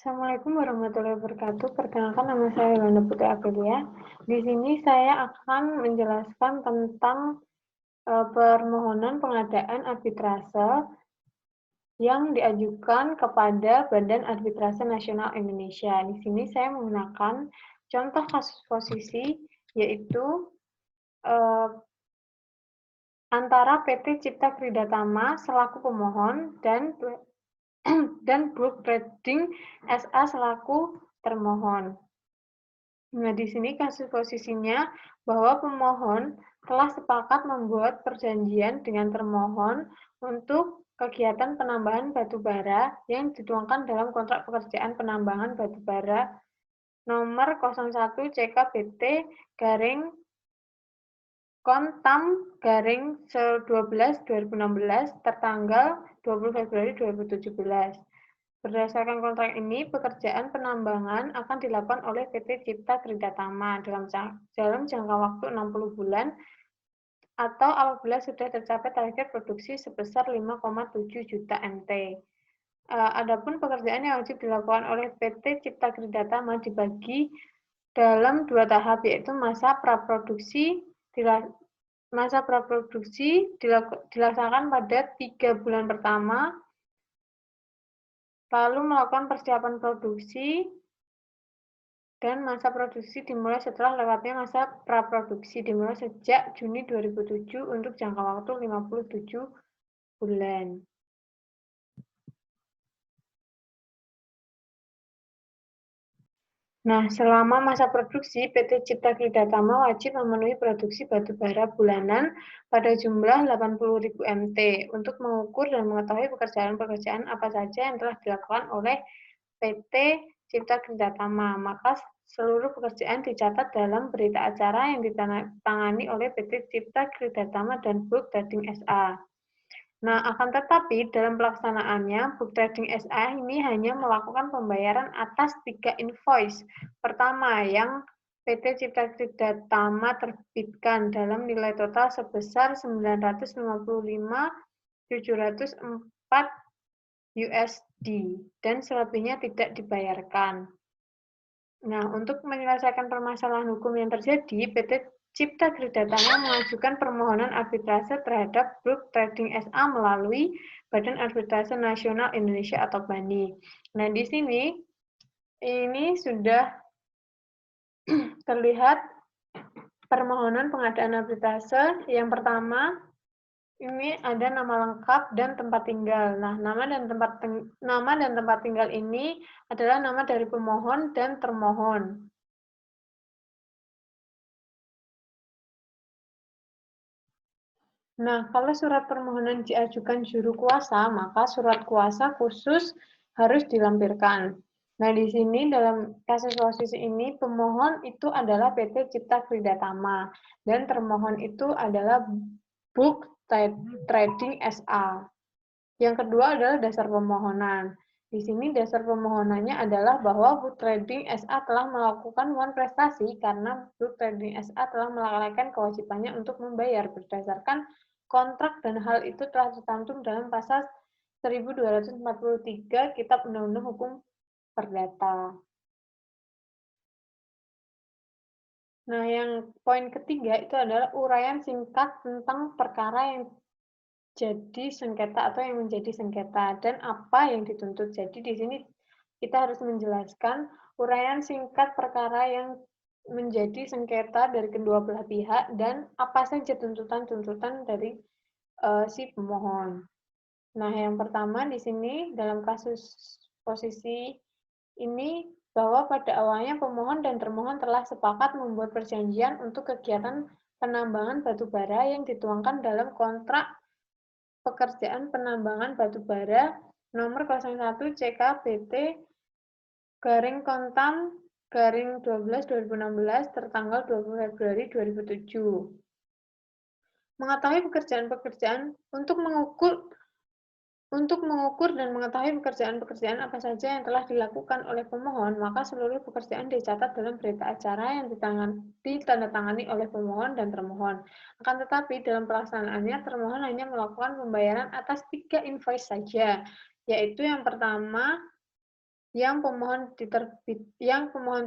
Assalamualaikum warahmatullahi wabarakatuh. Perkenalkan nama saya Yolanda Putri Aprilia. Di sini saya akan menjelaskan tentang permohonan pengadaan arbitrase yang diajukan kepada Badan Arbitrase Nasional Indonesia. Di sini saya menggunakan contoh kasus posisi yaitu eh, antara PT Cipta Kridatama selaku pemohon dan Brook Trading SA selaku termohon. Nah, di sini kasus posisinya bahwa pemohon telah sepakat membuat perjanjian dengan termohon untuk kegiatan penambangan batu bara yang dituangkan dalam kontrak pekerjaan penambangan batu bara nomor 01 CKBT garing Kontam garing 12/2016 tertanggal 20 Februari 2017. Berdasarkan kontrak ini, pekerjaan penambangan akan dilakukan oleh PT Cipta Kridatama dalam jangka waktu 60 bulan atau apabila sudah tercapai target produksi sebesar 5,7 juta MT. Adapun pekerjaan yang wajib dilakukan oleh PT Cipta Kridatama dibagi dalam dua tahap, yaitu masa praproduksi dilaksanakan pada 3 bulan pertama, lalu melakukan persiapan produksi, dan masa produksi dimulai setelah lewatnya masa praproduksi dimulai sejak Juni 2007 untuk jangka waktu 57 bulan. Nah, selama masa produksi, PT Cipta Kridatama wajib memenuhi produksi batu bara bulanan pada jumlah 80.000 MT untuk mengukur dan mengetahui pekerjaan-pekerjaan apa saja yang telah dilakukan oleh PT Cipta Kridatama. Maka seluruh pekerjaan dicatat dalam berita acara yang ditangani oleh PT Cipta Kridatama dan Brook Trading SA. Nah, akan tetapi dalam pelaksanaannya, Book Trading SA ini hanya melakukan pembayaran atas 3 invoice. Pertama, yang PT Cipta Kridatama terbitkan dalam nilai total sebesar 955.704 USD dan selebihnya tidak dibayarkan. Nah, untuk menyelesaikan permasalahan hukum yang terjadi, PT Cipta Kridatama mengajukan permohonan arbitrase terhadap Brook Trading SA melalui Badan Arbitrase Nasional Indonesia atau BANI. Nah, di sini ini sudah terlihat permohonan pengadaan arbitrase. Yang pertama, ini ada nama lengkap dan tempat tinggal. Nah, nama dan tempat tinggal ini adalah nama dari pemohon dan termohon. Nah, kalau surat permohonan diajukan juru kuasa, maka surat kuasa khusus harus dilampirkan. Nah, di sini dalam kasus posisi ini, pemohon itu adalah PT Cipta Kridatama, dan termohon itu adalah Book Trading SA. Yang kedua adalah dasar pemohonan. Di sini dasar pemohonannya adalah bahwa Book Trading SA telah melakukan prestasi karena Book Trading SA telah melalaikan kewajibannya untuk membayar berdasarkan kontrak dan hal itu telah tercantum dalam pasal 1243 Kitab Undang-Undang Hukum Perdata. Nah, yang poin ketiga itu adalah uraian singkat tentang perkara yang jadi sengketa atau yang menjadi sengketa dan apa yang dituntut. Jadi di sini kita harus menjelaskan uraian singkat perkara yang menjadi sengketa dari kedua belah pihak dan apa saja tuntutan-tuntutan dari si pemohon. Nah, yang pertama di sini dalam kasus posisi ini bahwa pada awalnya pemohon dan termohon telah sepakat membuat perjanjian untuk kegiatan penambangan batu bara yang dituangkan dalam kontrak pekerjaan penambangan batu bara nomor 01 CKBT garing Kontam garing 12/2016 tertanggal 20 Februari 2007. Mengetahui pekerjaan-pekerjaan untuk mengukur dan mengetahui pekerjaan-pekerjaan apa saja yang telah dilakukan oleh pemohon, maka seluruh pekerjaan dicatat dalam berita acara yang ditandatangani oleh pemohon dan termohon. Akan tetapi dalam pelaksanaannya, termohon hanya melakukan pembayaran atas 3 invoice saja, yaitu yang pertama yang pemohon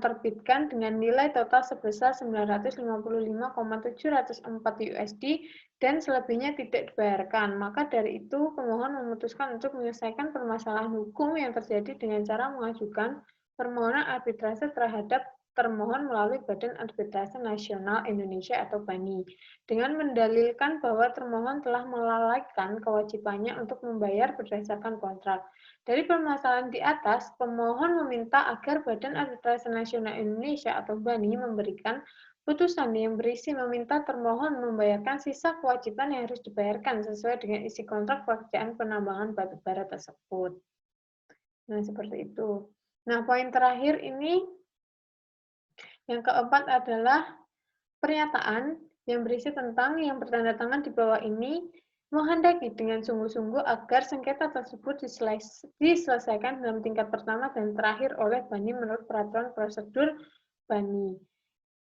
terbitkan dengan nilai total sebesar 955,704 USD dan selebihnya tidak dibayarkan. Maka dari itu, pemohon memutuskan untuk menyelesaikan permasalahan hukum yang terjadi dengan cara mengajukan permohonan arbitrase terhadap termohon melalui Badan Arbitrase Nasional Indonesia atau BANI, dengan mendalilkan bahwa termohon telah melalaikan kewajibannya untuk membayar berdasarkan kontrak. Dari permasalahan di atas, pemohon meminta agar Badan Arbitrase Nasional Indonesia atau BANI memberikan putusan yang berisi meminta termohon membayarkan sisa kewajiban yang harus dibayarkan sesuai dengan isi kontrak pekerjaan penambangan batu bara tersebut. Nah, seperti itu. Nah, poin terakhir ini, yang keempat adalah pernyataan yang berisi tentang yang bertanda tangan di bawah ini menghendaki dengan sungguh-sungguh agar sengketa tersebut diselesaikan dalam tingkat pertama dan terakhir oleh BANI menurut peraturan prosedur BANI.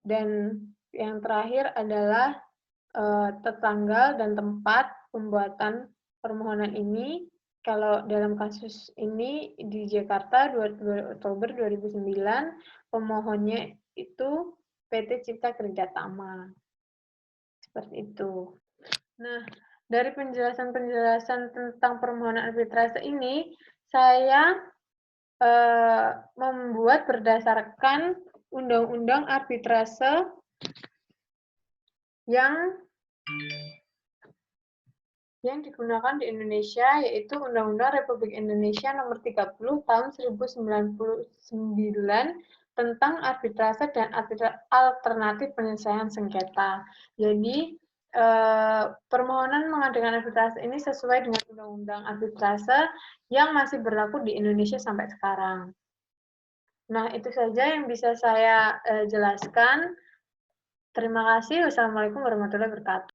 Dan yang terakhir adalah tanggal dan tempat pembuatan permohonan ini. Kalau dalam kasus ini di Jakarta 2 Oktober 2009, pemohonnya itu PT Cipta Kerja Tama. Seperti itu. Nah, dari penjelasan-penjelasan tentang permohonan arbitrase ini, saya membuat berdasarkan Undang-Undang Arbitrase yang digunakan di Indonesia, yaitu Undang-Undang Republik Indonesia Nomor 30 Tahun 1099 tentang arbitrase dan alternatif penyelesaian sengketa. Jadi, permohonan mengadakan arbitrase ini sesuai dengan Undang-Undang Arbitrase yang masih berlaku di Indonesia sampai sekarang. Nah, itu saja yang bisa saya jelaskan. Terima kasih. Wassalamualaikum warahmatullahi wabarakatuh.